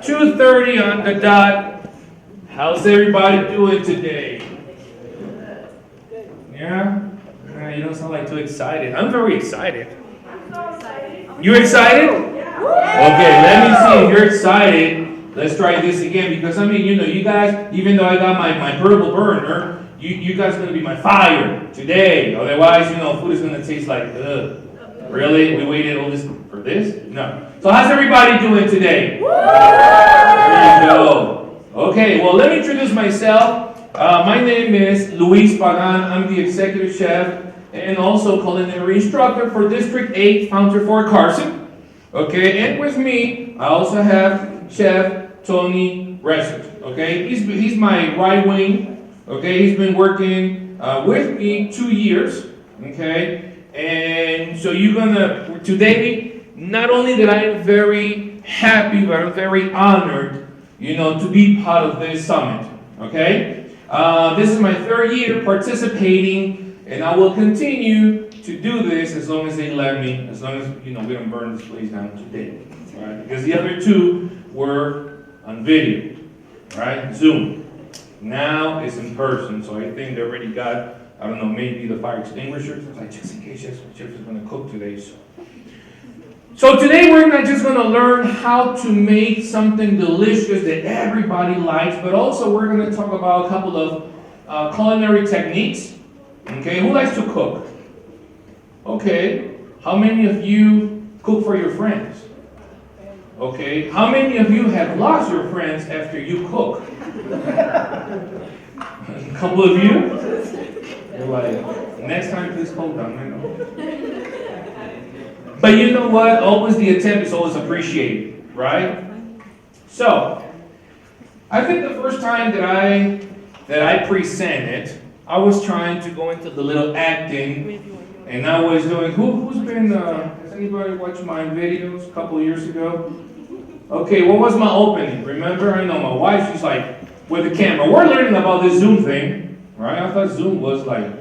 2:30 on the dot. How's everybody doing today? Yeah? You don't sound like too excited. I'm very excited. You excited? Okay, let me see if you're excited. Let's try this again because you guys, even though I got my portable burner, you guys are going to be my fire today. Otherwise, food is going to taste like, ugh. Really? We waited all this for this? No. So how's everybody doing today? There you go. Okay, well, let me introduce myself. My name is Luis Pagan. I'm the executive chef and also culinary instructor for District 8, Fountain Fort Carson. Okay, and with me, I also have Chef Tony Resser. Okay, he's my right wing. Okay, he's been working with me 2 years. Okay, and so today, not only that I am very happy, but I'm very honored, to be part of this summit. Okay, this is my third year participating. And I will continue to do this as long as they let me, as long as, we don't burn this place down today, right? Because the other two were on video, right? Zoom. Now it's in person, so I think they already got, I don't know, maybe the fire extinguishers. Like, just in case Chef is going to cook today. So today we're not just going to learn how to make something delicious that everybody likes, but also we're going to talk about a couple of culinary techniques. Okay, who likes to cook? Okay, how many of you cook for your friends? Okay, how many of you have lost your friends after you cook? A couple of you? You're like, next time please hold on, I know. But you know what? Always the attempt is always appreciated, right? So, I think the first time that I presented, I was trying to go into the little acting, and I was doing, who's been, has anybody watched my videos a couple of years ago? Okay, what was my opening? Remember, I know my wife, she's like, with the camera. We're learning about this Zoom thing, right? I thought Zoom was like,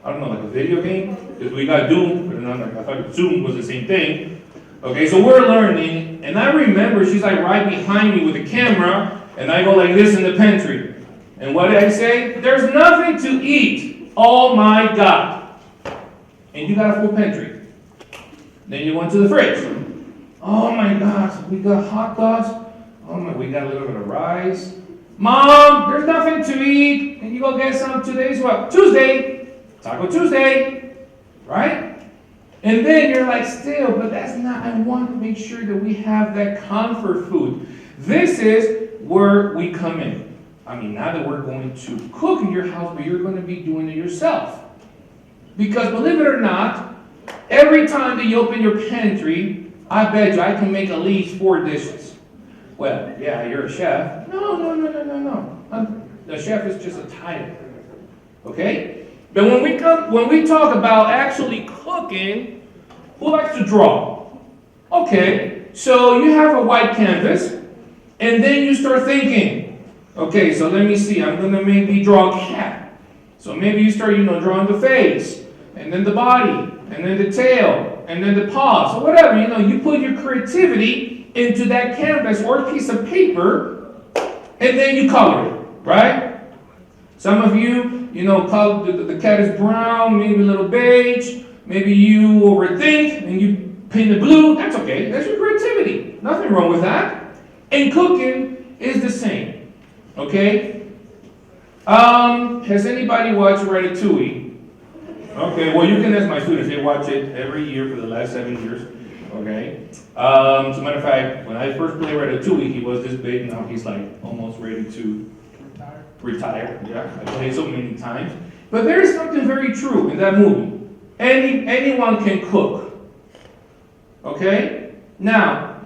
I don't know, like a video game, because we got Doom, but I thought Zoom was the same thing. Okay, so we're learning, and I remember she's like right behind me with the camera, and I go like this in the pantry. And what did I say? There's nothing to eat. Oh my God. And you got a full pantry. Then you went to the fridge. Oh my gosh, we got hot dogs. Oh my, we got a little bit of rice. Mom, there's nothing to eat. And you go get some. Today's what? Tuesday. Taco Tuesday. Right? And then you're like, still, but that's not, I want to make sure that we have that comfort food. This is where we come in. Not that we're going to cook in your house, but you're going to be doing it yourself. Because believe it or not, every time that you open your pantry, I bet you I can make at least 4 dishes. Well, yeah, you're a chef. No. The chef is just a title. Okay? But when we talk about actually cooking, who likes to draw? Okay, so you have a white canvas, and then you start thinking, okay, so let me see. I'm going to maybe draw a cat. So maybe you start, drawing the face, and then the body, and then the tail, and then the paws, or whatever. You put your creativity into that canvas or piece of paper, and then you color it, right? Some of you, color, the cat is brown, maybe a little beige. Maybe you overthink, and you paint it blue. That's okay. That's your creativity. Nothing wrong with that. And cooking is the same. Okay? Has anybody watched Ratatouille? Okay, well, you can ask my students. They watch it every year for the last 7 years. Okay? As a matter of fact, when I first played Ratatouille, he was this big. Now he's like almost ready to retire. Yeah, I played so many times. But there is something very true in that movie. Anyone can cook. Okay? Now,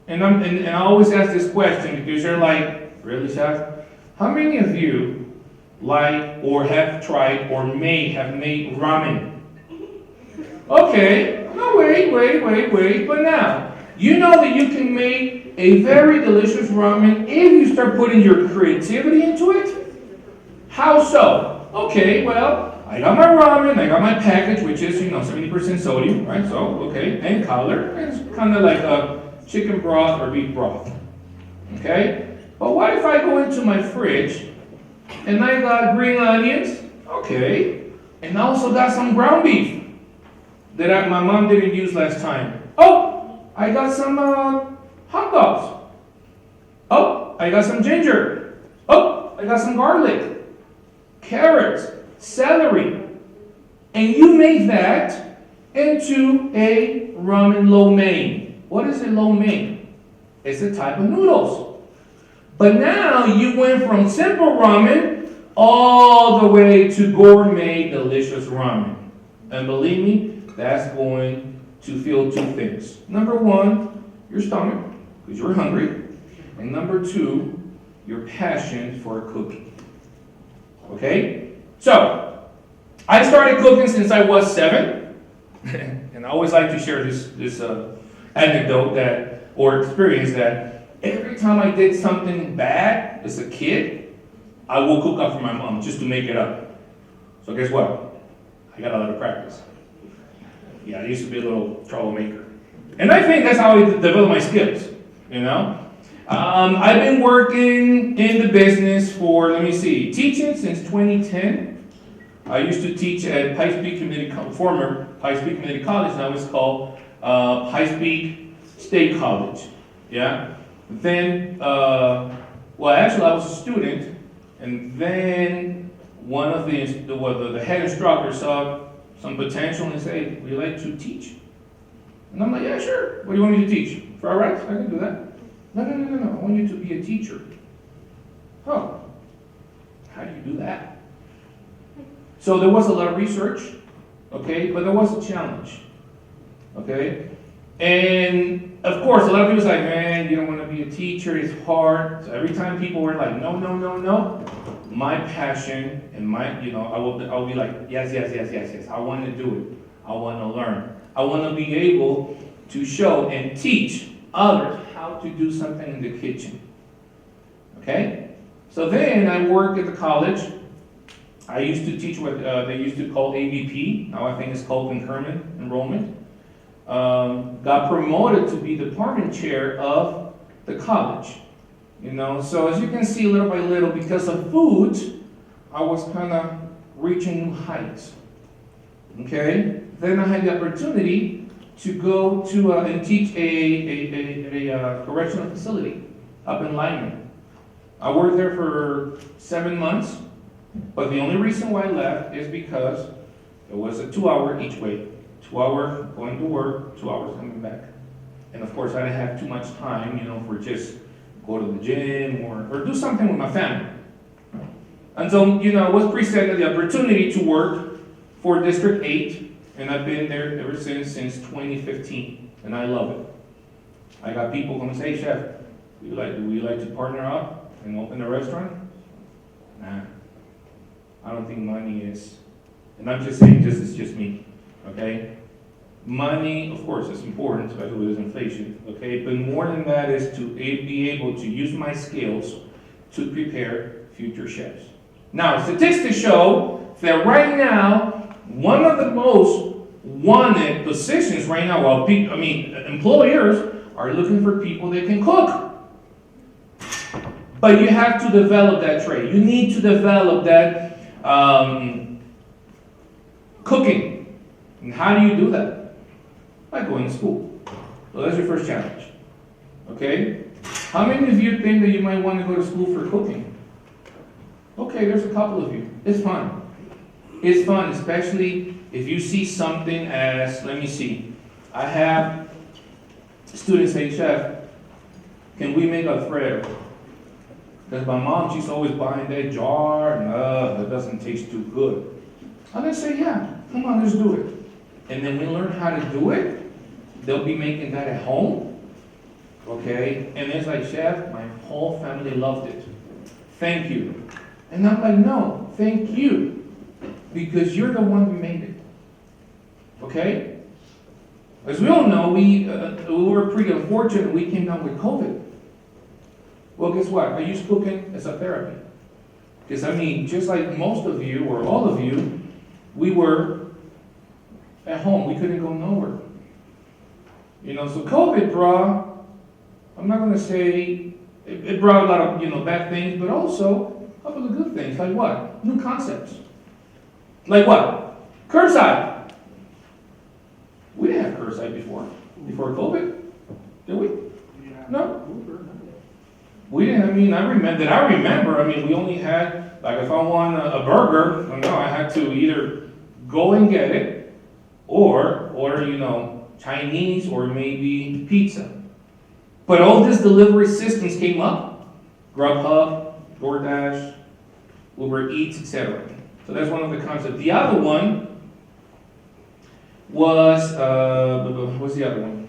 and I always ask this question because you're like, really, chef? How many of you like or have tried or may have made ramen? Okay, no, wait. But now, you know that you can make a very delicious ramen if you start putting your creativity into it? How so? Okay, well, I got my ramen, I got my package, which is, 70% sodium, right? So, okay, and color. It's kind of like a chicken broth or beef broth. Okay? But what if I go into my fridge and I got green onions? Okay. And I also got some ground beef that my mom didn't use last time. Oh, I got some hot dogs. Oh, I got some ginger. Oh, I got some garlic, carrots, celery. And you make that into a ramen lo mein. What is a lo mein? It's a type of noodles. But now you went from simple ramen all the way to gourmet delicious ramen. And believe me, that's going to feel two things. Number one, your stomach, because you're hungry. And number two, your passion for cooking. Okay? So, I started cooking since I was 7. And I always like to share this anecdote or experience that every time I did something bad as a kid, I will cook up for my mom just to make it up. So guess what? I got a lot of practice. Yeah, I used to be a little troublemaker. And I think that's how I developed my skills, you know? I've been working in the business for, teaching since 2010. I used to teach at former High Speed Community College, now it's called High Speed State College, yeah? Then, actually I was a student, and then one of the head instructors saw some potential and said, hey, would you like to teach? And I'm like, yeah, sure. What do you want me to teach? For our rights? I can do that. No. I want you to be a teacher. Oh, how do you do that? So there was a lot of research, okay, but there was a challenge, okay? And of course, a lot of people say, man, you don't want to be a teacher, it's hard. So every time people were like, no, my passion and I will be like, yes, I want to do it. I want to learn. I want to be able to show and teach others how to do something in the kitchen. Okay? So then I worked at the college. I used to teach what they used to call AVP. Now I think it's called concurrent enrollment. Got promoted to be department chair of the college. So as you can see, little by little, because of food, I was kind of reaching new heights. Okay? Then I had the opportunity to go to and teach a correctional facility up in Lyman. I worked there for 7 months, but the only reason why I left is because it was a 2-hour each way. 2 hours going to work, 2 hours coming back. And of course, I didn't have too much time, for just go to the gym or do something with my family. And so, I was presented the opportunity to work for District 8, and I've been there ever since 2015, and I love it. I got people come and say, hey, Chef, would you like to partner up and open a restaurant? Nah, I don't think money is, and I'm just saying this is just me, okay? Money, of course, is important, especially with inflation, okay? But more than that is to be able to use my skills to prepare future chefs. Now, statistics show that right now, one of the most wanted positions right now, employers are looking for people that can cook. But you have to develop that trade. You need to develop that cooking. And how do you do that? By going to school. So that's your first challenge. Okay? How many of you think that you might want to go to school for cooking? Okay, there's a couple of you. It's fun. It's fun, especially if you see something as, I have students say, Chef, can we make a thread? Because my mom, she's always buying that jar, and that doesn't taste too good. And they say, yeah, come on, let's do it. And then we learn how to do it. They'll be making that at home. Okay? And it's like, Chef, my whole family loved it. Thank you. And I'm like, no, thank you. Because you're the one who made it. Okay? As we all know, we were pretty unfortunate we came down with COVID. Well, guess what? I use cooking as a therapy. Because, just like most of you, or all of you, we were at home. We couldn't go nowhere. So COVID brought, I'm not going to say It brought a lot of, bad things, but also a couple of good things. Like what? New concepts. Like what? Curbside. We didn't have curbside before COVID, did we? No. We didn't. I remember. We only had, like, if I want a burger, I had to either go and get it, or order, Chinese or maybe pizza. But all these delivery systems came up: Grubhub, DoorDash, Uber Eats, etc. So that's one of the concepts. The other one was, what's the other one?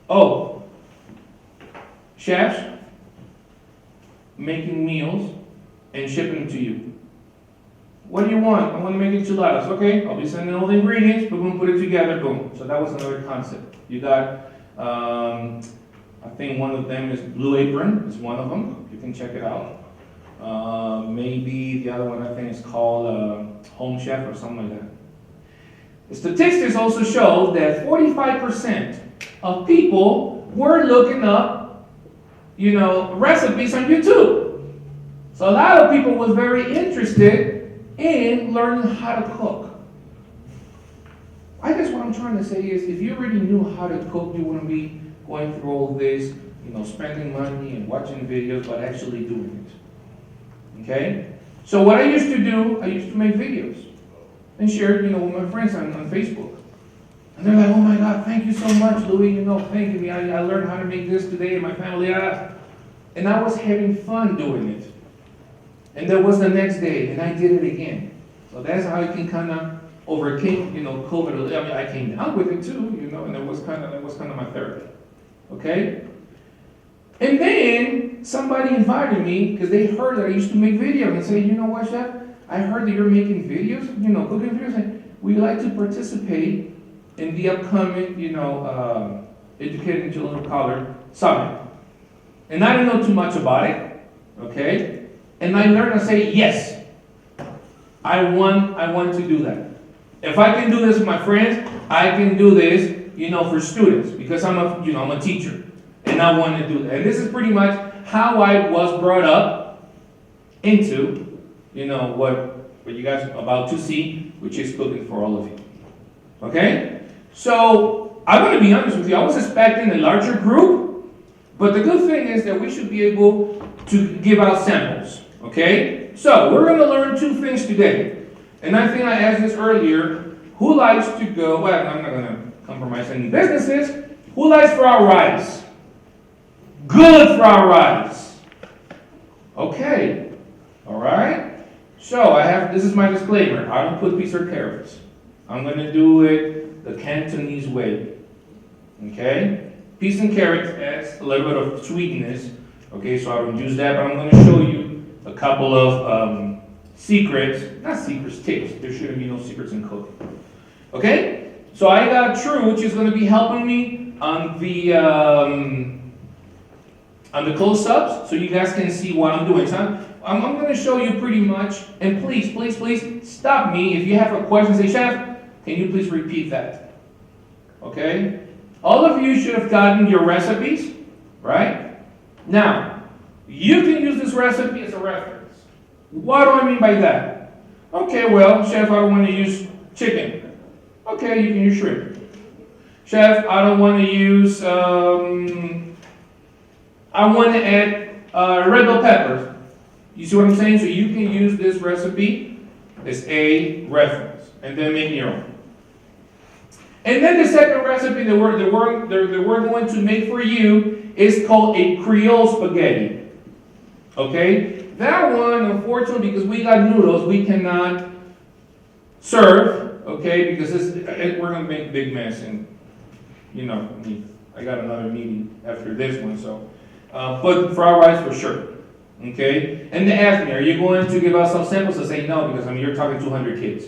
Oh, chefs making meals and shipping them to you. What do you want? I want to make enchiladas. Okay, I'll be sending all the ingredients, but we'll put it together, boom. So that was another concept. You got, I think one of them is Blue Apron, is one of them. You can check it out. Maybe the other one I think is called Home Chef or something like that. The statistics also show that 45% of people were looking up, recipes on YouTube. So a lot of people was very interested in learning how to cook. I guess what I'm trying to say is, if you already knew how to cook, you wouldn't be going through all this, spending money and watching videos, but actually doing it. Okay? So what I used to do, I used to make videos and share it, with my friends on Facebook. And they're like, oh my God, thank you so much, Louis, thanking me. I learned how to make this today in my family. And I was having fun doing it. And there was the next day, and I did it again. So that's how I can kind of overcame, COVID. I came down with it too, and that was kind of my therapy. Okay? And then somebody invited me because they heard that I used to make videos and say, you know what, Chef? I heard that you're making videos, cooking videos, and we'd like to participate in the upcoming, Educating Children of Color Summit. And I didn't know too much about it, okay? And I learned to say, yes, I want to do that. If I can do this with my friends, I can do this, for students, because I'm a teacher, and I want to do that. And this is pretty much how I was brought up into, what you guys are about to see, which is cooking for all of you. Okay? So, I'm going to be honest with you, I was expecting a larger group, but the good thing is that we should be able to give out samples. Okay? So, we're going to learn two things today. And I think I asked this earlier, who likes to go, well, I'm not going to compromise any businesses, who likes fried rice? Good fried rice. Okay. All right. So this is my disclaimer. I don't put peas or carrots. I'm going to do it the Cantonese way. Okay? Peas and carrots adds a little bit of sweetness. Okay, so I don't use that, but I'm going to show you a couple of secrets. Not secrets, tips. There shouldn't be no secrets in cooking. Okay? So I got True, which is going to be helping me on the close-ups, so you guys can see what I'm doing. So I'm going to show you pretty much, and please stop me if you have a question. Say, Chef, can you please repeat that? Okay? All of you should have gotten your recipes, right? Now, you can use this recipe as a reference. What do I mean by that? Okay, well, Chef, I don't want to use chicken. Okay, you can use shrimp. Chef, I don't want to use, I want to add red bell peppers. You see what I'm saying? So you can use this recipe as a reference, and then make your own. And then the second recipe that we're going to make for you is called a Creole spaghetti. Okay? That one, unfortunately, because we got noodles, we cannot serve. Okay? Because we're going to make a big mess, and I got another meeting after this one, so. But fried rice for sure. Okay? And they asked me, are you going to give us some samples? I say no, because you're talking 200 kids.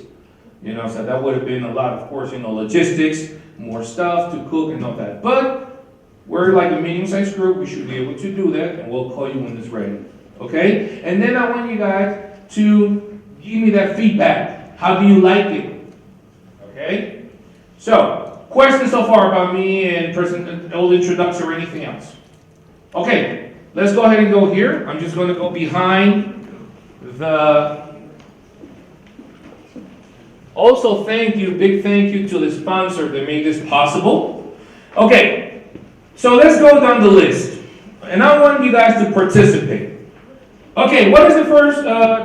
So that would have been a lot, of course, logistics, more stuff to cook and all that. But we're like a medium-sized group. We should be able to do that, and we'll call you when it's ready. Okay? And then I want you guys to give me that feedback. How do you like it? Okay? So, questions so far about me and old introduction or anything else? Okay. let's go ahead and go here. I'm just going to go behind the... Also, big thank you to the sponsor that made this possible. Okay, so let's go down the list. And I want you guys to participate. Okay, what is the first,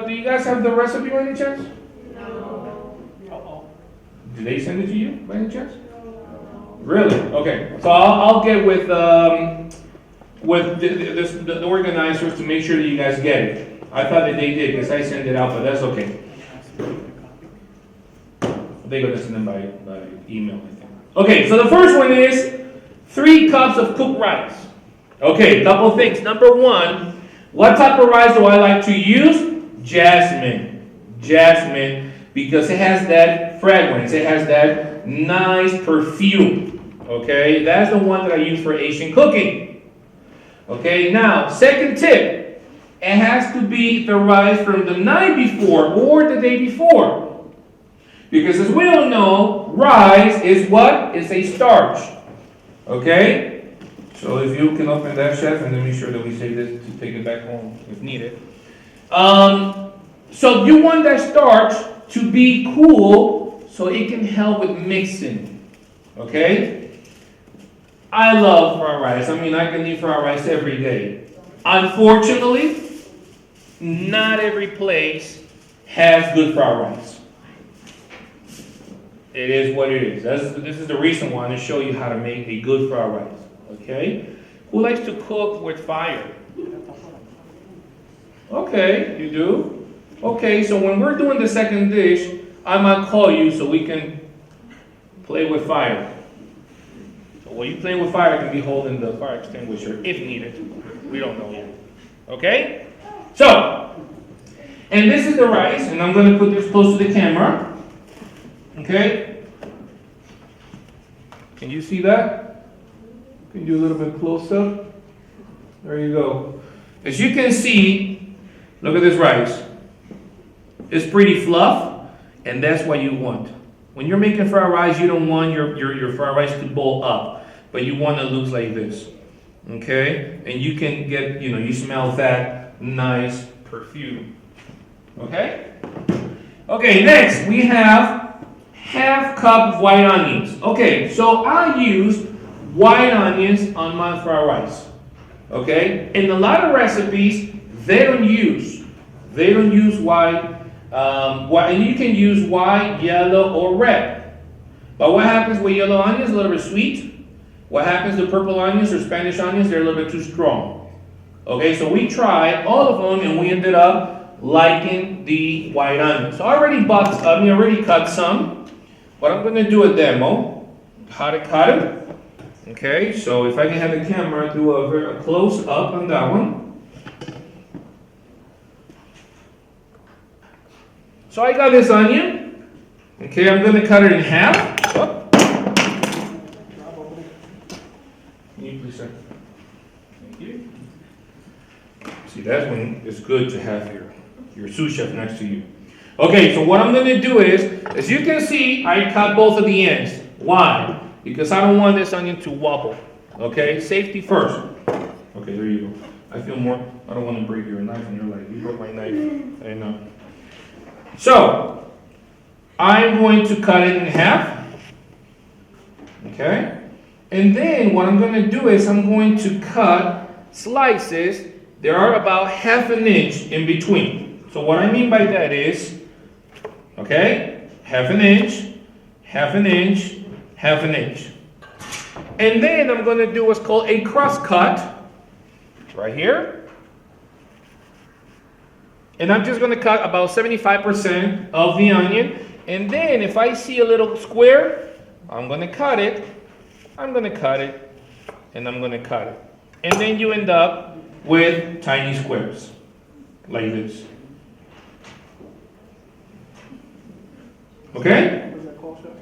do you guys have the recipe by any chance? No. Uh-oh. Did they send it to you by any chance? No. Really? Okay, so I'll get with the organizers to make sure that you guys get it. I thought that they did because I sent it out, but that's okay. They're going to send them by email, I think. Okay, so the first one is 3 cups of cooked rice. Okay, couple things. Number 1, what type of rice do I like to use? Jasmine. Jasmine, because it has that fragrance. It has that nice perfume. Okay, that's the one that I use for Asian cooking. Okay, now, second tip. It has to be the rice from the night before or the day before. Because as we all know, rice is what? It's a starch. Okay? So if you can open that, chef, and then make sure that we save this to take it back home if needed. So you want that starch to be cool so it can help with mixing. Okay? I love fried rice. I mean, I can eat fried rice every day. Unfortunately, not every place has good fried rice. It is what it is. This is the reason why I want to show you how to make a good fried rice. Okay? Who likes to cook with fire? Okay, you do? Okay, so when we're doing the second dish, I might call you so we can play with fire. So while you're playing with fire, you can be holding the fire extinguisher if needed. We don't know yet. Okay? So, and this is the rice, and I'm going to put this close to the camera. Okay? Can you see that? Can you do a little bit close up? There you go. As you can see, look at this rice. It's pretty fluff, and that's what you want. When you're making fried rice, you don't want your fried rice to bowl up, but you want it to look like this. Okay? And you can get, you smell that nice perfume. Okay? Okay, next we have ½ cup of white onions. Okay, so I use white onions on my fried rice. Okay? In a lot of recipes, they don't use white. And you can use white, yellow, or red. But what happens with yellow onions? A little bit sweet. What happens to purple onions or Spanish onions? They're a little bit too strong. Okay, so we tried all of them, and we ended up liking the white onions. So I already cut some. But I'm going to do a demo, how to cut it. Okay, so if I can have the camera do a very close up on that one. So I got this onion. Okay, I'm going to cut it in half. Oh. Can you please, sir? Thank you. See, that's when it's good to have your sous chef next to you. Okay, so what I'm going to do is, as you can see, I cut both of the ends. Why? Because I don't want this onion to wobble. Okay, safety first. Okay, there you go. I feel more, I don't want to break your knife, and you're like, you broke my knife. I know. So, I'm going to cut it in half. Okay? And then what I'm going to do is I'm going to cut slices. There are about ½ an inch in between. So what I mean by that is, okay, ½ an inch, ½ an inch, ½ an inch. And then I'm going to do what's called a cross cut, right here. And I'm just going to cut about 75% of the onion. And then if I see a little square, I'm going to cut it, I'm going to cut it, and I'm going to cut it. And then you end up with tiny squares, like this. Okay? What is that called, chef?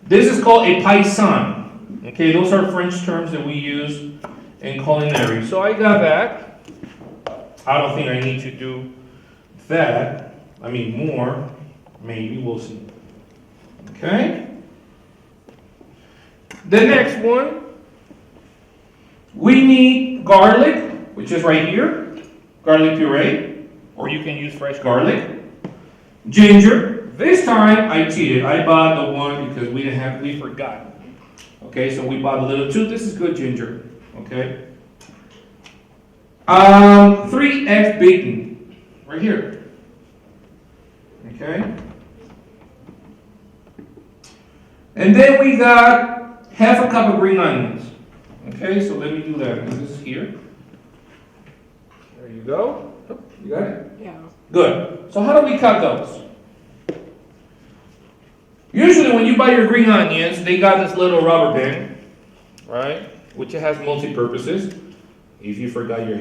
This is called a paysan. Okay, those are French terms that we use in culinary. So I got that. I don't think I need to do that. I mean more. Maybe, we'll see. Okay? The next one, we need garlic which is right here, garlic puree, or you can use fresh garlic. Ginger. This time I cheated. I bought the one because we forgot. Okay, so we bought a little too. This is good ginger. Okay. 3 eggs beaten. Right here. Okay. And then we got half a cup of green onions. Okay, so let me do that. This is here. There you go. You got it? Yeah. Good. So how do we cut those? Usually when you buy your green onions, they got this little rubber band, right? Which has multi-purposes. If you forgot your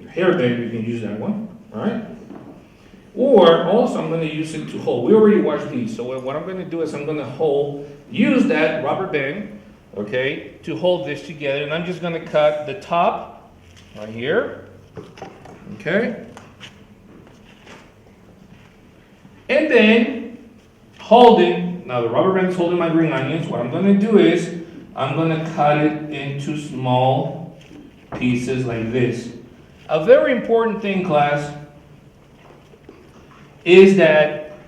hair band, you can use that one, right? Or also I'm going to use it to hold. We already washed these, so what I'm going to do is I'm going to use that rubber band, okay, to hold this together. And I'm just going to cut the top right here, okay? And then now the rubber band is holding my green onions. What I'm going to do is I'm going to cut it into small pieces like this. A very important thing, class, is that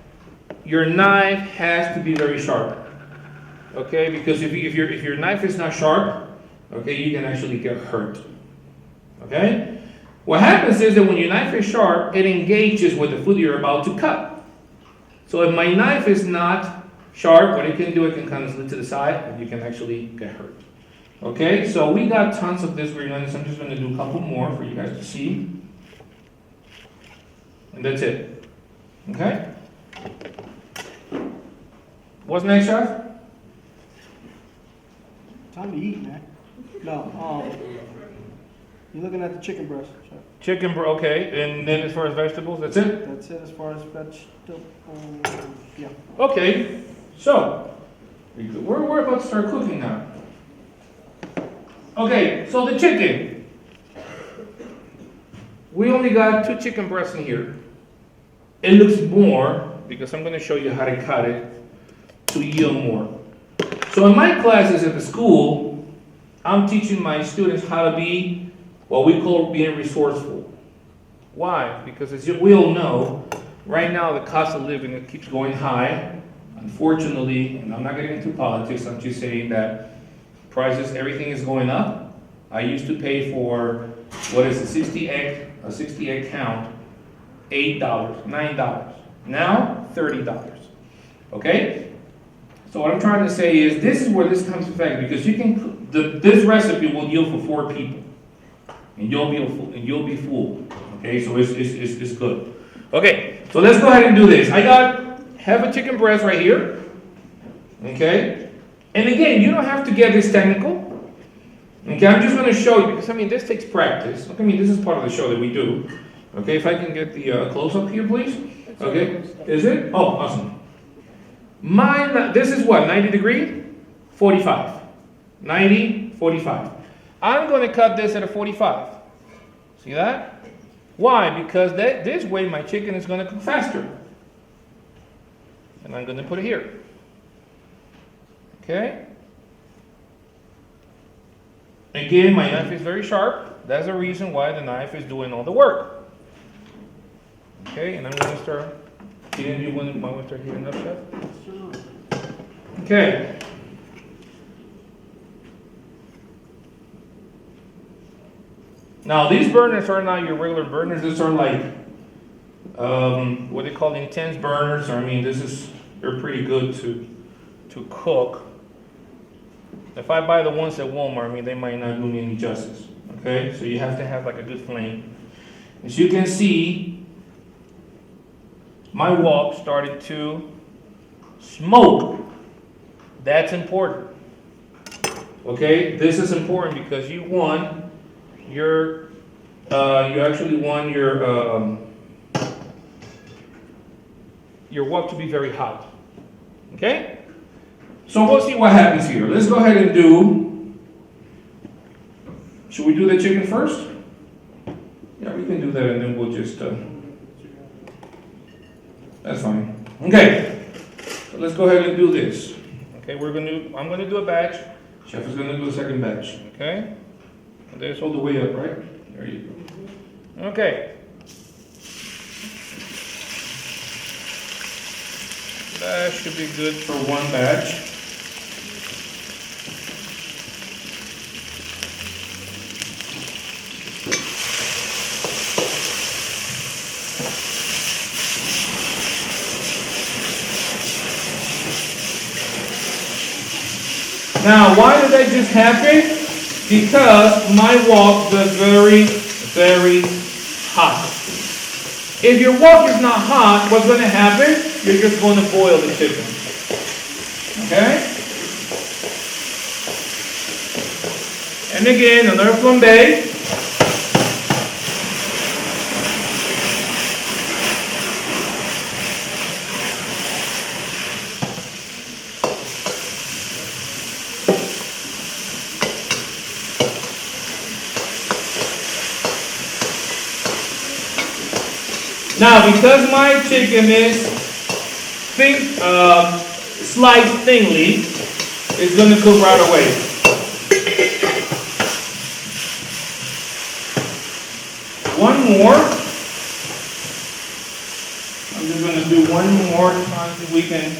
your knife has to be very sharp. Okay, because if your knife is not sharp, okay, you can actually get hurt. Okay? What happens is that when your knife is sharp, it engages with the food you're about to cut. So if my knife is not sharp, what it can do, it can kind of slip to the side and you can actually get hurt. Okay, so we got tons of this green onions. I'm just going to do a couple more for you guys to see. And that's it. Okay? What's next, Chef? Time to eat, man. No, you're looking at the chicken breast. Chef. Chicken, okay. And then as far as vegetables, that's it? That's it as far as vegetables. Yeah. Okay, so we're about to start cooking now. Okay, so the chicken. We only got 2 chicken breasts in here. It looks more because I'm going to show you how to cut it to yield more. So in my classes at the school, I'm teaching my students how to be what we call being resourceful. Why? Because as we all know, right now the cost of living, it keeps going high. Unfortunately, and I'm not getting into politics, I'm just saying that prices, everything is going up. I used to pay for, what is a 60 egg count, $8, $9. Now, $30. Okay? So what I'm trying to say is, this is where this comes to effect, because you can, this recipe will yield for 4 people. And you'll be full. Okay, so it's good. Okay, so let's go ahead and do this. I got half a chicken breast right here. Okay? And again, you don't have to get this technical. Okay, I'm just going to show you, because I mean, this takes practice. I mean, this is part of the show that we do. Okay, if I can get the close-up here, please. Okay, is it? Oh, awesome. Mine, this is what, 90 degree? 45. 90, 45. I'm going to cut this at a 45. See that? Why? Because this way my chicken is going to cook faster. And I'm going to put it here. Okay? Again, my knife is very sharp. That's the reason why the knife is doing all the work. Okay, and I'm going to start heating. You want to start heating up, Chef? Okay. Now, these burners are not your regular burners. These are like, what they call intense burners. I mean, they're pretty good to cook. If I buy the ones at Walmart, I mean, they might not do me any justice. Okay, so you have to have like a good flame. As you can see, my wok started to smoke. That's important. Okay, this is important because you actually want your wok to be very hot. Okay? So we'll see what happens here. Let's go ahead and should we do the chicken first? Yeah, we can do that and then we'll just, that's fine. Okay, so let's go ahead and do this. Okay, I'm gonna do a batch. Chef is gonna do a second batch, okay? And there's all the way up, right? There you go. Okay. That should be good for one batch. Now, why did that just happen? Because my wok was very, very hot. If your wok is not hot, what's going to happen? You're just going to boil the chicken. Okay? And again, another flambe. Now, because my chicken is sliced thinly, it's going to cook right away. One more. I'm just going to do one more time so we can,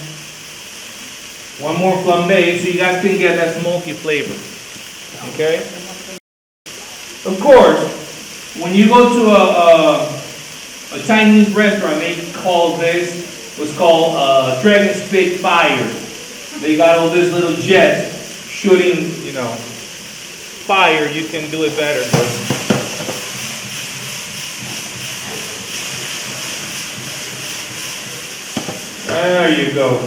one more flambe so you guys can get that smoky flavor. Okay? Of course, when you go to a Chinese restaurant, they call this, what's called dragon spit fire. They got all this little jets shooting, you know, fire. You can do it better. There you go.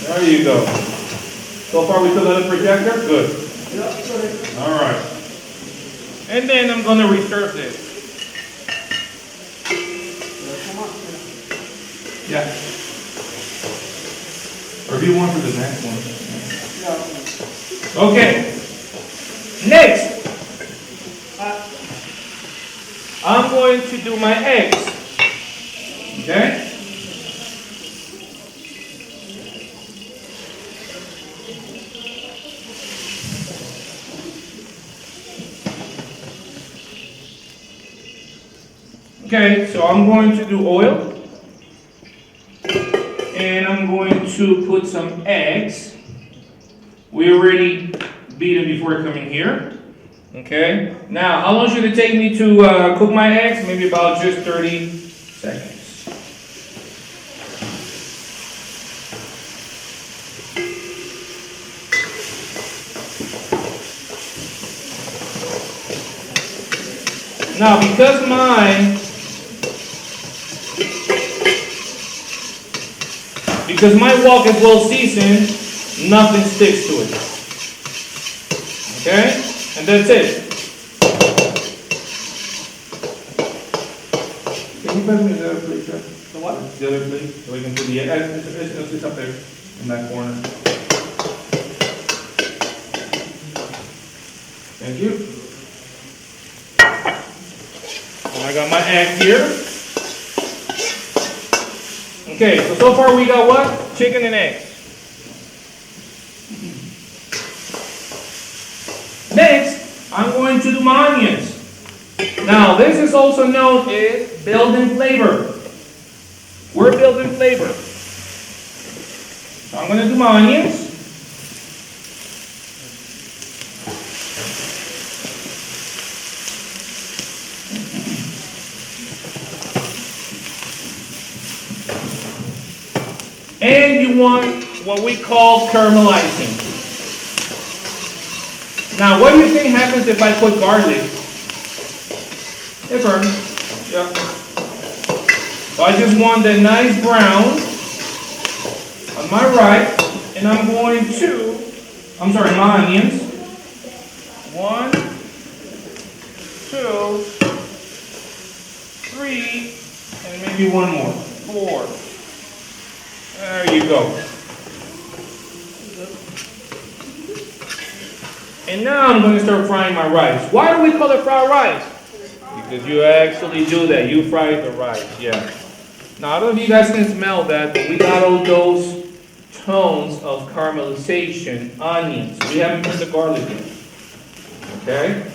There you go. So far we still got a projector? Good. All right. And then I'm going to reserve this. Yeah. Or if you want for the next one. Okay. Next, I'm going to do my eggs. Okay? Okay, so I'm going to do oil. And I'm going to put some eggs. We already beat them before coming here. Okay, now how long should it take me to cook my eggs? Maybe about just 30 seconds. Now, because my wok is well seasoned, nothing sticks to it. Okay? And that's it. Can you pass me the other plate, sir? The what? The other plate, so we can put the egg. It's up there in that corner. Thank you. And I got my eggs here. Okay, so far we got what? Chicken and eggs. Next, I'm going to do my onions. Now, this is also known as building flavor. We're building flavor. So I'm going to do my onions. And you want what we call caramelizing. Now, what do you think happens if I put garlic? It burns. Yeah. So I just want the nice brown on my right, and I'm going to, my onions. 1, 2, 3, and maybe one more. 4. There you go. And now I'm going to start frying my rice. Why do we call it fried rice? Because you actually do that. You fry the rice, yeah. Now, I don't know if you guys can smell that, but we got all those tones of caramelization, onions. We haven't put the garlic in. Okay?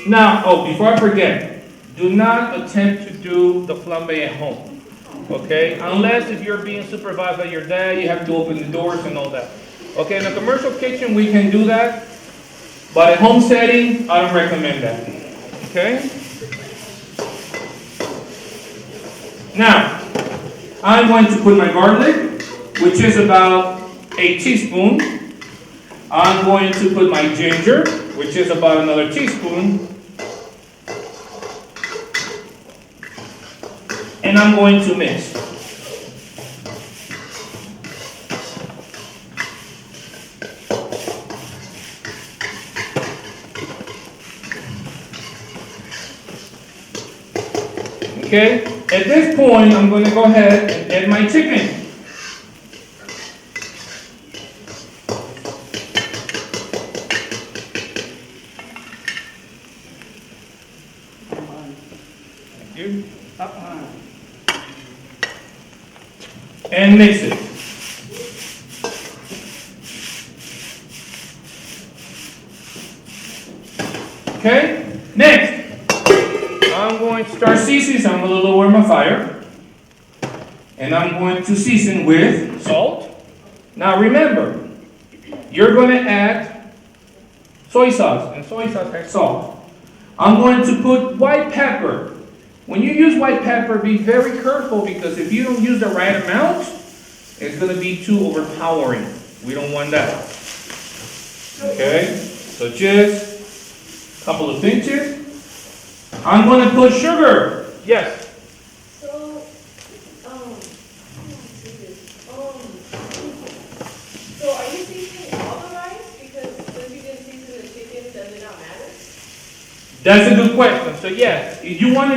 Now, oh, before I forget, do not attempt to do the flambe at home. Okay? Unless if you're being supervised by your dad, you have to open the doors and all that. Okay, in a commercial kitchen, we can do that. But at home setting, I don't recommend that. Okay? Now, I'm going to put my garlic, which is about a teaspoon. I'm going to put my ginger, which is about another teaspoon. And I'm going to mix. Okay, at this point, I'm going to go ahead and add my chicken. Thank you. And mix it. Okay, next. I'm going to start seasoning, so I'm going to lower my fire. And I'm going to season with salt. Now remember, you're going to add soy sauce, and soy sauce has salt. I'm going to put white pepper. When you use white pepper, be very careful, because if you don't use the right amount, it's going to be too overpowering. We don't want that. Okay, so just a couple of pinches. I'm going to put sugar. Yes. So are you seasoning all the rice? Because since you didn't season the chicken, does it not matter? That's a good question. So yes, if you want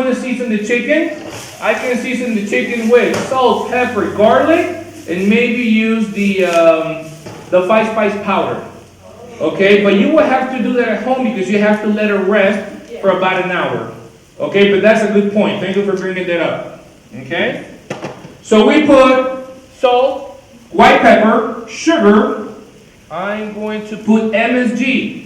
to season the chicken, I can season the chicken with salt, pepper, garlic, and maybe use the 5-spice powder. Okay, but you will have to do that at home because you have to let it rest for about an hour. Okay, but that's a good point. Thank you for bringing that up. Okay, so we put salt, white pepper, sugar. I'm going to put MSG.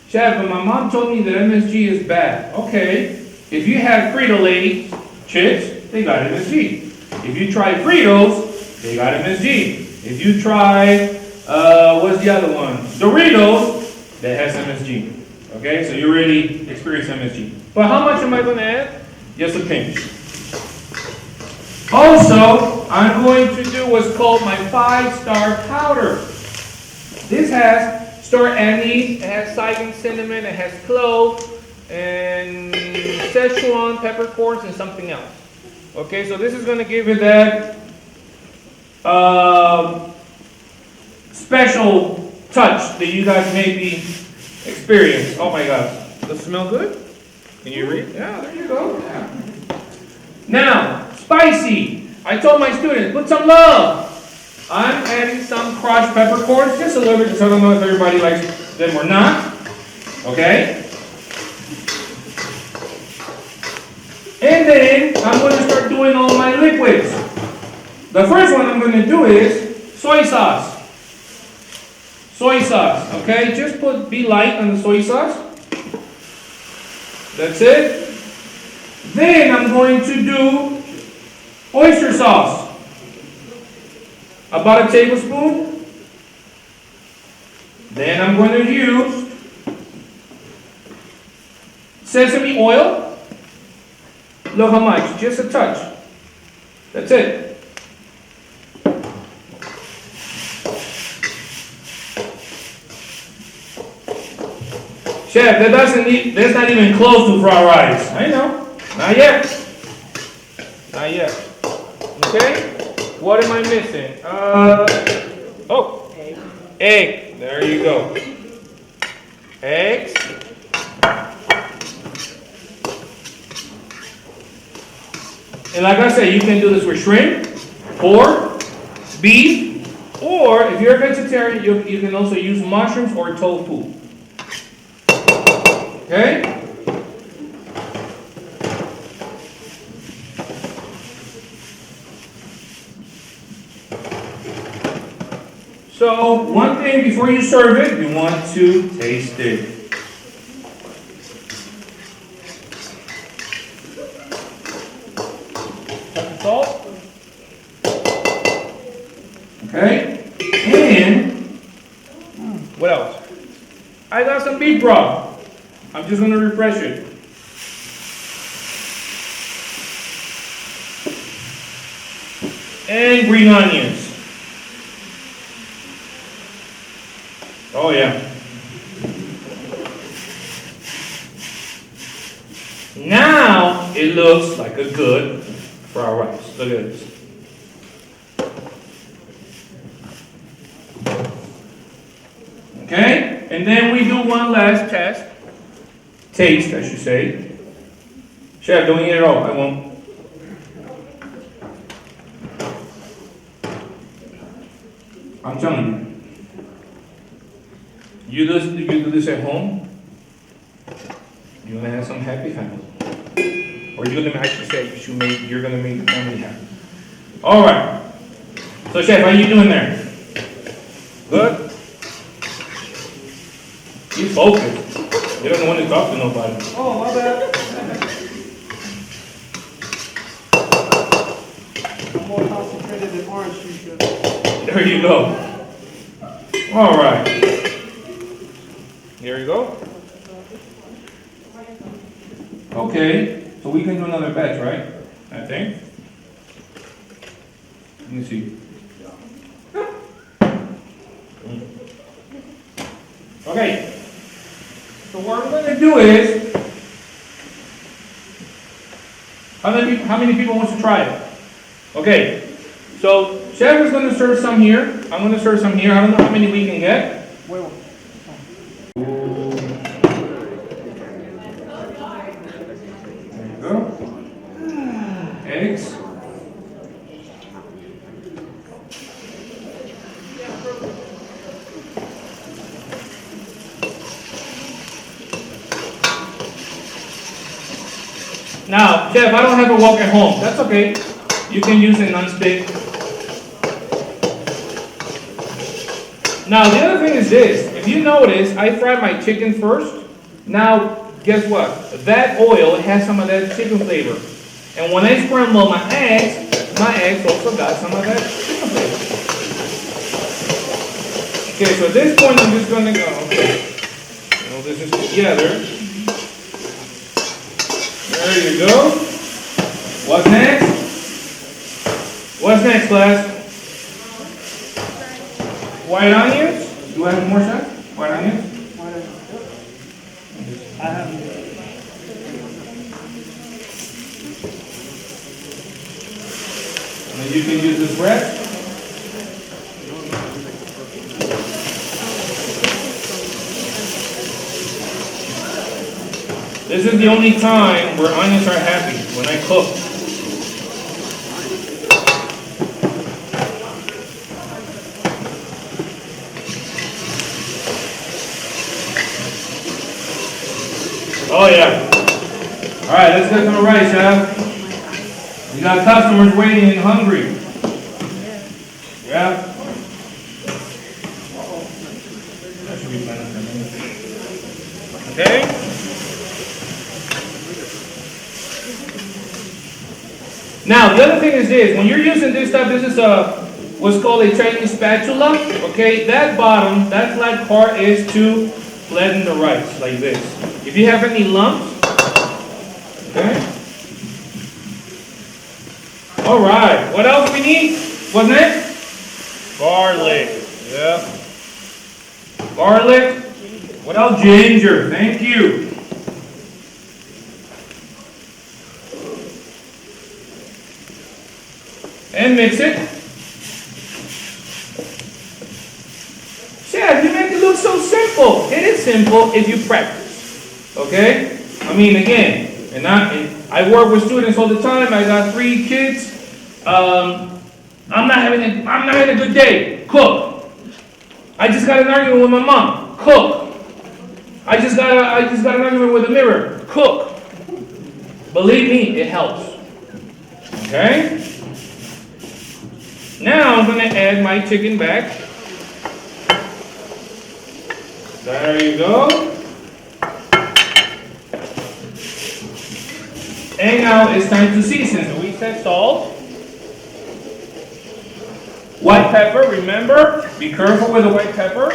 Chef, but my mom told me that MSG is bad. Okay, if you have Frito-Lay chips, they got MSG. If you try Fritos, they got MSG. If you try, what's the other one? Doritos, that has MSG. Okay, so you already experienced MSG. But how much am I going to add? Just a pinch. Also, I'm going to do what's called my 5-star powder. This has star anise, it has Saigon cinnamon, it has clove, and Szechuan peppercorns, and something else. Okay, so this is going to give you that special touch that you guys maybe experience. Oh my gosh. Does it smell good? Can you read? Yeah, there you go. Yeah. Now, spicy. I told my students, put some love. I'm adding some crushed peppercorns, just a little bit, because I don't know if everybody likes them or not. Okay? And then I'm going to start doing all my liquids. The first one I'm going to do is soy sauce. Soy sauce, okay? Just be light on the soy sauce. That's it. Then I'm going to do oyster sauce. About a tablespoon. Then I'm going to use sesame oil. Look how much, just a touch. That's it. Chef, that's not even close to fried rice. I know. Not yet. Not yet. Okay? What am I missing? Egg. There you go. Eggs. And like I said, you can do this with shrimp, pork, beef, or if you're a vegetarian, you can also use mushrooms or tofu. Okay? So one thing before you serve it, you want to taste it. Got the salt? Okay. And what else? I got some beef broth. I'm just gonna refresh it. And green onions. Oh yeah. Now it looks like a good fried rice. Look at this. Okay? And then we do one last test. Taste, I should say. Chef, don't eat it all. I won't. I'm telling you. You do this at home, you're gonna have some happy family. Or you're gonna, I should say, you're gonna make the family happy. All right. So, Chef, how you doing there? Good. He's focused. He doesn't want to talk to nobody. Oh, my bad. I'm more concentrated than orange juice. There you go. All right. There you go. Okay, so we can do another batch, right? I think. Let me see. Okay. So what we're going to do is, how many people wants to try it? Okay. So Chef is going to serve some here. I'm going to serve some here. I don't know how many we can get. Wait. There you go. Eggs. Now, Chef, I don't have a wok at home. That's okay. You can use a non-stick. Now, the other thing is this. If you notice, I fried my chicken first. Now, guess what? That oil has some of that chicken flavor. And when I scramble my eggs also got some of that chicken flavor. Okay, so at this point, I'm just going to go. Okay. So this is together. There you go. What's next? What's next, class? White onions? Do I have more, Chef? White onions? I have. And then you can use this bread. This is the only time where onions are happy, when I cook. Oh yeah. All right, let's get some rice, Chef. We got customers waiting and hungry. Yeah. That should be fine. Okay. Now, the other thing is this. When you're using this stuff, this is what's called a Chinese spatula. Okay, that bottom, that flat part is to flatten the rice, like this. If you have any lumps, okay. All right, what else we need? What's next? Garlic, yeah. Garlic. What else? Ginger, thank you. And mix it. Chef, you make it look so simple. It is simple if you practice. Okay? I mean, again, and I work with students all the time. I got 3 kids. I'm not having a good day. Cook. I just got an argument with my mom. Cook. I just got an argument with the mirror. Cook. Believe me, it helps. Okay? Now I'm going to add my chicken back. There you go. And now it's time to season. So we said salt. White pepper, remember, be careful with the white pepper.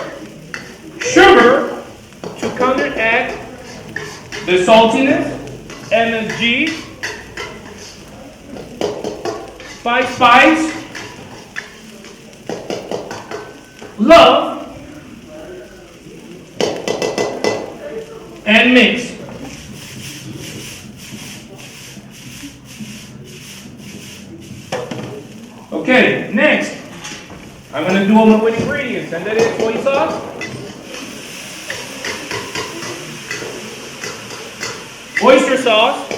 Sugar to counteract the saltiness. MSG. Spice. Love. And mix. Okay, next, I'm going to do all my winning ingredients, and that is soy sauce, oyster sauce,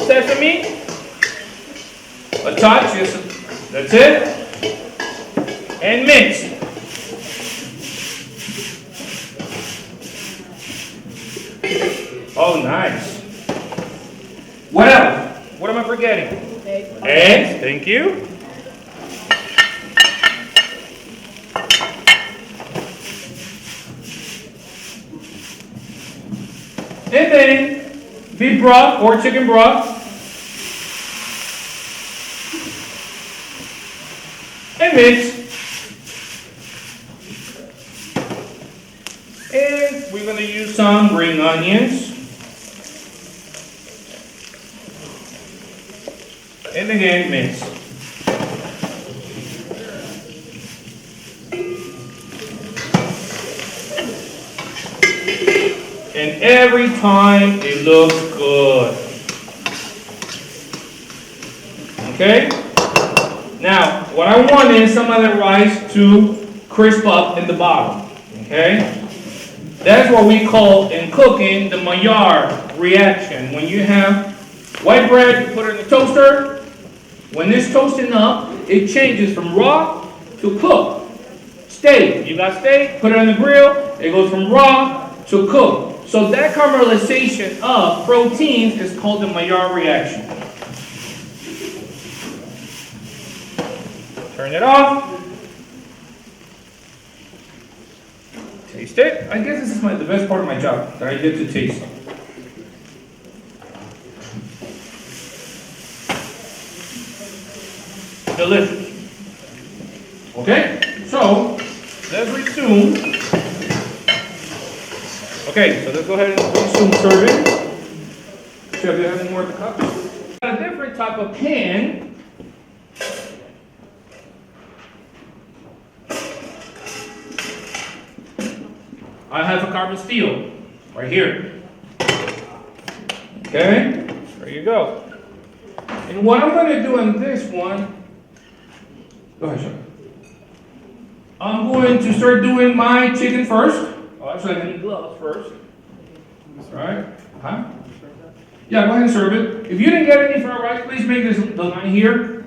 sesame, a touch, that's it, and mix. Oh, nice. What else? What am I forgetting? Eggs, thank you. And then beef broth or chicken broth. And mix. And we're going to use some green onions. And again, mix. And every time it looks good. Okay? Now, what I want is some of the rice to crisp up in the bottom. Okay? That's what we call in cooking the Maillard reaction. When you have white bread, you put it in the toaster. When it's toasting up, it changes from raw to cooked. Steak, you got steak, put it on the grill, it goes from raw to cooked. So that caramelization of proteins is called the Maillard reaction. Turn it off. Taste it. I guess this is the best part of my job, that I get to taste it. Delicious. Okay, so let's resume. Okay, so let's go ahead and resume serving. Chef, do you have any more of the cup? Got a different type of pan. I have a carbon steel right here. Okay, there you go. And what I'm going to do on this one, go ahead, Chef. I'm going to start doing my chicken first. Oh, actually, I need gloves first. All right. Huh? Yeah, go ahead and serve it. If you didn't get any fried rice, please make this the line here.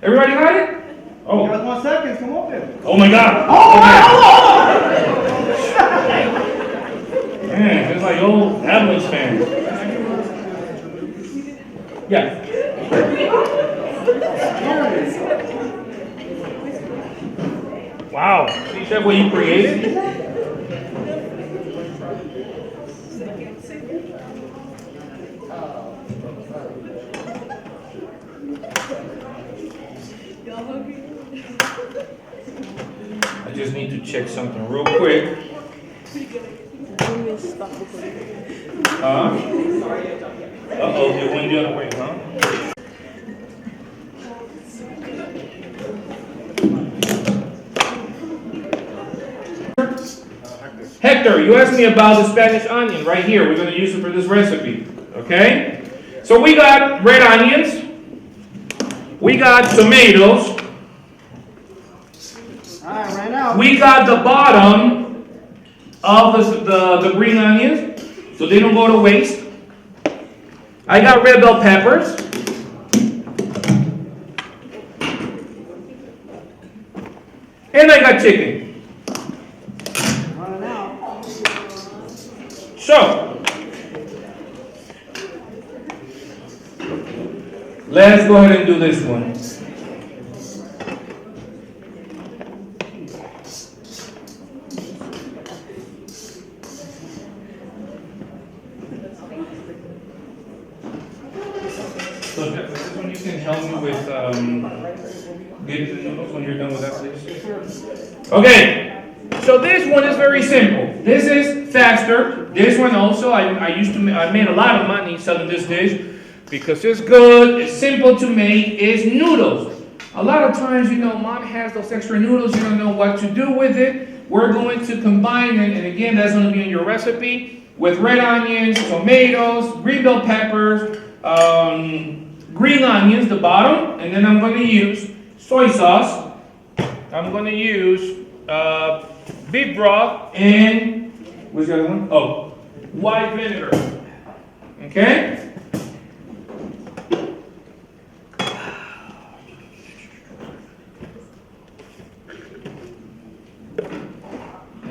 Everybody got it? Oh. You got 1 second, come on then. Oh my God. Man, it's like old Avalanche fans. Yeah. Wow. See, Chef, what you created? I just need to check something real quick. Uh-oh, it went the other way, huh? Hector, you asked me about the Spanish onion right here. We're going to use it for this recipe, okay? So we got red onions. We got tomatoes. Alright, right now. We got the bottom of the green onions, so they don't go to waste. I got red bell peppers. And I got chicken. Running out. So, let's go ahead and do this one. So this one you can help me with getting the noodles when you're done with that, please. Okay. So this one is very simple. This is faster. This one also, I made a lot of money selling this dish because it's good, it's simple to make, it's noodles. A lot of times, mom has those extra noodles, you don't know what to do with it. We're going to combine it, and again, that's going to be in your recipe, with red onions, tomatoes, green bell peppers, green onions, the bottom, and then I'm going to use soy sauce. I'm going to use beef broth and, what's the other one? Oh, white vinegar. Okay?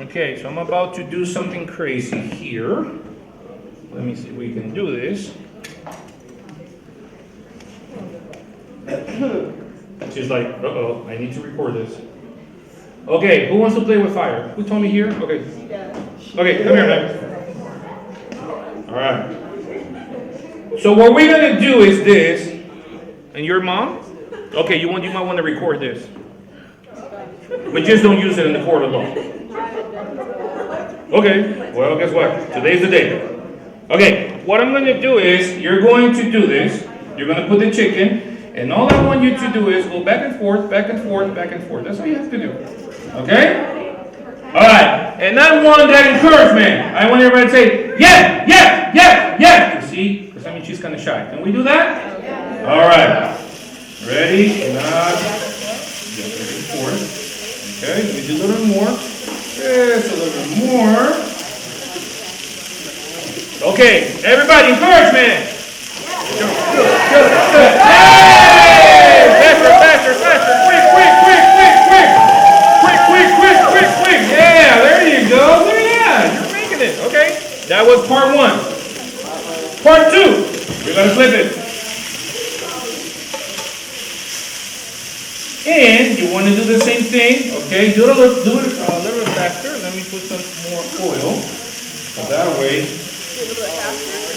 Okay, so I'm about to do something crazy here. Let me see if we can do this. She's like, uh-oh, I need to record this. Okay, who wants to play with fire? Who told me here? Okay. Okay, come here, man. All right. So what we're gonna do is this, and your mom? Okay, you might want to record this. But just don't use it in the court of law. Okay, well, guess what? Today's the day. Okay, what I'm going to do is, you're going to do this. You're going to put the chicken, and all I want you to do is go back and forth, back and forth, back and forth. That's all you have to do. Okay? All right, and I want that encouragement. I want everybody to say, yeah, yeah, yeah, yeah. You see? Because I mean, she's kind of shy. Can we do that? Yeah. All right. Ready? Back and forth. Okay, let me do a little more. Just a little bit more. Okay, everybody, encouragement. Hey! Faster, faster, faster. Quick, quick, quick, quick, quick. Quick, quick, quick, quick, quick. Yeah, there you go. Look at that. You're making it. Okay, that was part one. Part two, you're going to flip it. And you want to do the same thing, okay? Do it a little faster. Let me put some more oil. So that way.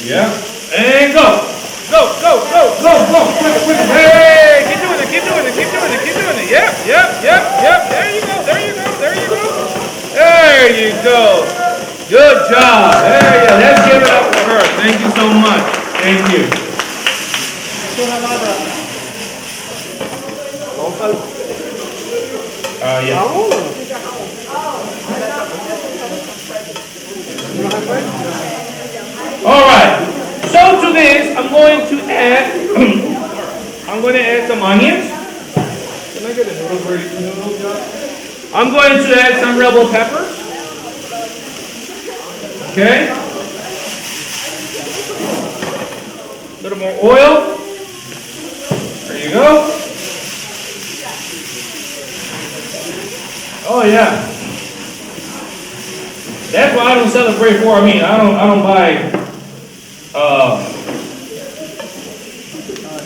Yeah. And go. Go, go, go, go, go. Quick, quick. Hey, keep doing it, keep doing it, keep doing it, keep doing it. Yep, yep, yep, yep. There you go, there you go, there you go. There you go. Good job. There you go. Let's give it up for her. Thank you so much. Thank you. Yeah. All right. So to this, I'm going to add some onions. Can I get a noodle ready for noodles? I'm going to add some red bell peppers. Okay. A little more oil. There you go. Oh yeah. That's why I don't celebrate for. I don't buy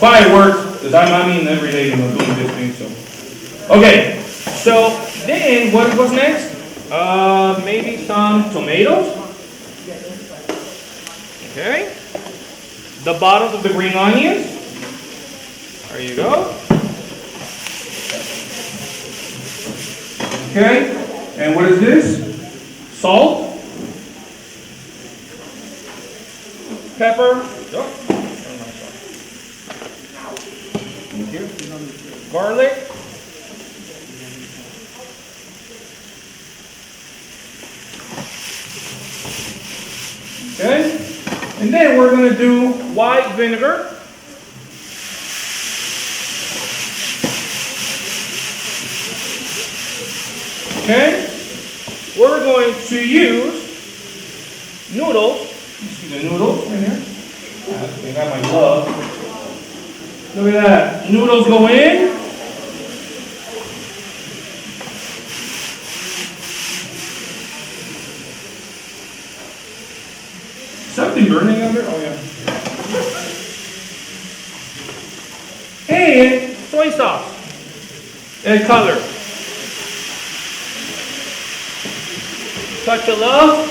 fireworks because every day doing this thing. So okay. So then what's next? Maybe some tomatoes. Okay. The bottoms of the green onions. There you go. Okay, and what is this? Salt, pepper, garlic, okay, and then we're going to do white vinegar. Okay, we're going to use noodles. You see the noodles in here? I got my glove. Look at that. Noodles go in. Something burning under? Oh yeah. And soy sauce. And color. Touch of love.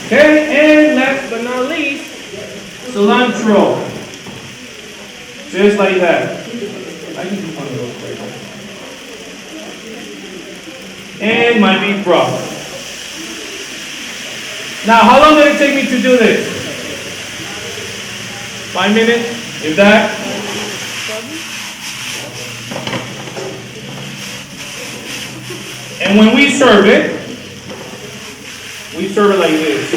Okay, and last but not least, cilantro. Just like that. I can do one of those right now. And my beef broth. Now, how long did it take me to do this? 5 minutes? If that? And when we serve it like this.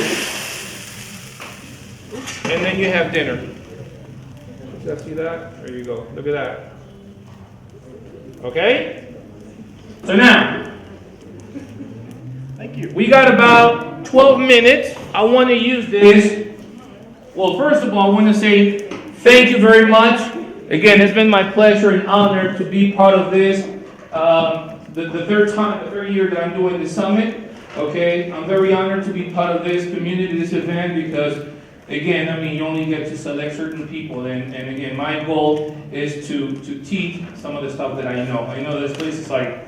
And then you have dinner. See that? There you go. Look at that. Okay? So now, Thank you. we got about 12 minutes. I want to use this. Well, first of all, I want to say thank you very much. Again, it's been my pleasure and honor to be part of this. The third year that I'm doing the summit. Okay, I'm very honored to be part of this community, this event, because again, I mean, you only get to select certain people, and again, my goal is to teach some of the stuff that I know. I know this place is like,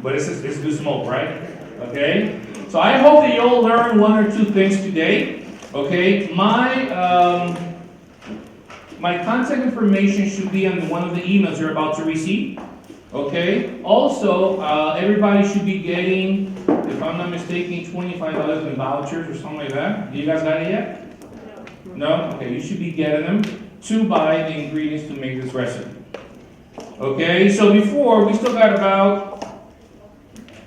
but it's good smoke, right? Okay, so I hope that you'll learn one or two things today. Okay, my contact information should be on one of the emails you're about to receive. Okay, also, everybody should be getting, if I'm not mistaken, $25 in vouchers or something like that. Do you guys got it yet? No? Okay, you should be getting them to buy the ingredients to make this recipe. Okay, so before, we still got about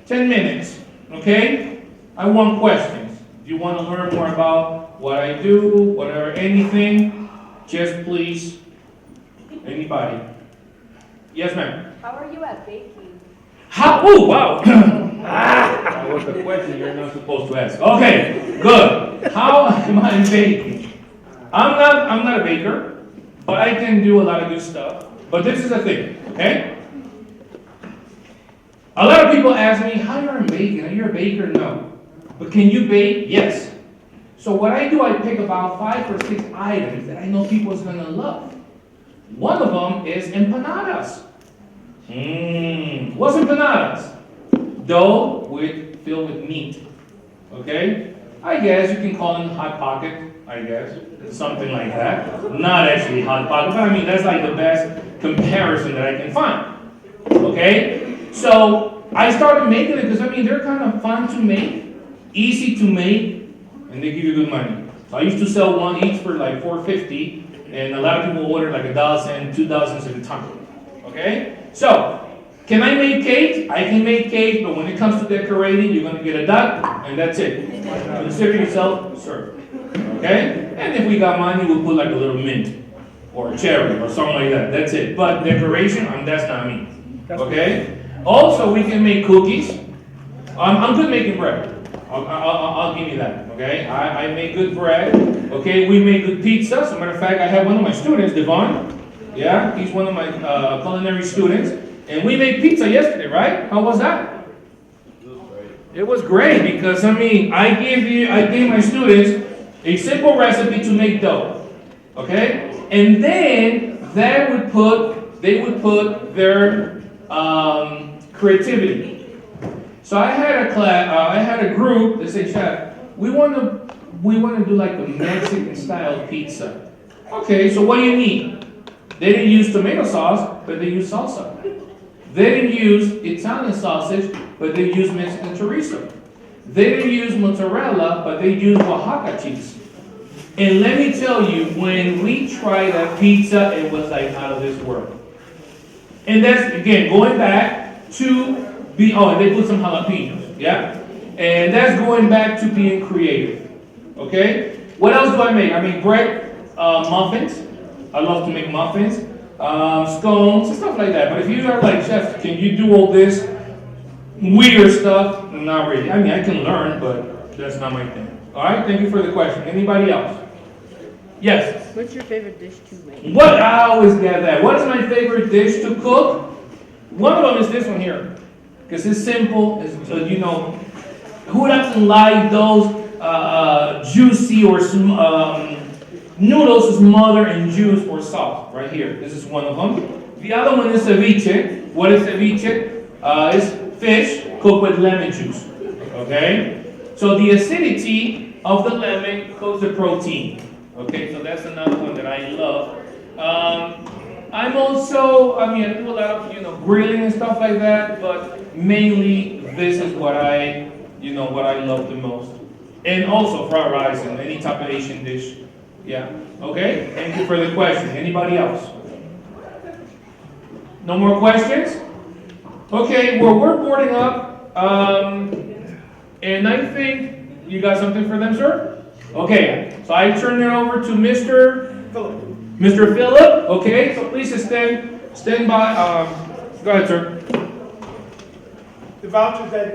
10 minutes. Okay, I want questions. If you want to learn more about what I do, whatever, anything, just please, anybody. Yes, ma'am. How are you at baking? How? Oh, wow. That was the question you're not supposed to ask. Okay, good. How am I baking? I'm not a baker, but I can do a lot of good stuff. But this is the thing, okay? A lot of people ask me, how are you baking? Are you a baker? No. But can you bake? Yes. So what I do, I pick about 5 or 6 items that I know people is gonna love. One of them is empanadas. What's empanadas? Dough filled with meat. Okay? I guess you can call them hot pocket, I guess. Something like that. Not actually hot pocket, but I mean, that's like the best comparison that I can find. Okay? So, I started making it because, I mean, they're kind of fun to make, easy to make, and they give you good money. So I used to sell one each for like $4.50, and a lot of people order like 1,000, 2,000 at a time. Okay? So, can I make cake? I can make cake, but when it comes to decorating, you're going to get a duck, and that's it. Consider yourself served. Okay? And if we got money, we'll put like a little mint, or a cherry, or something like that. That's it. But decoration, that's not me. Okay? Also, we can make cookies. I'm good making bread. I'll give you that. Okay? I make good bread. Okay? We make good pizza. As a matter of fact, I have one of my students, Devon. Yeah, he's one of my culinary students. And we made pizza yesterday, right? How was that? It was great because, I mean, I gave my students a simple recipe to make dough. Okay? And then they would put their creativity. So I had a class, I had a group that said, Chef, we want to do like a Mexican style pizza. Okay, so what do you need? They didn't use tomato sauce, but they used salsa. They didn't use Italian sausage, but they used Mexican chorizo. They didn't use mozzarella, but they used Oaxaca cheese. And let me tell you, when we tried that pizza, it was like out of this world. And that's, again, going back to and they put some jalapenos, yeah? And that's going back to being creative, okay? What else do I make? I make bread, muffins. I love to make muffins, scones, and stuff like that. But if you are like, Chef, can you do all this weird stuff? Not really. I mean, I can learn, but that's not my thing. All right, thank you for the question. Anybody else? Yes? What's your favorite dish to make? What? I always get that. What is my favorite dish to cook? One of them is this one here. Because it's simple, you know, who doesn't like those juicy or noodles smothered in juice or sauce? Right here, this is one of them. The other one is ceviche. What is ceviche? It's fish cooked with lemon juice, okay? So the acidity of the lemon cooks the protein. Okay, so that's another one that I love. I'm also, I do a lot of, grilling and stuff like that, but mainly this is what I love the most. And also fried rice and any type of Asian dish. Yeah, okay? Thank you for the question. Anybody else? No more questions? Okay, well, we're boarding up, and I think you got something for them, sir? Okay, so I turn it over to Mr. Philip, okay? So please stand by, go ahead, sir. The vouchers that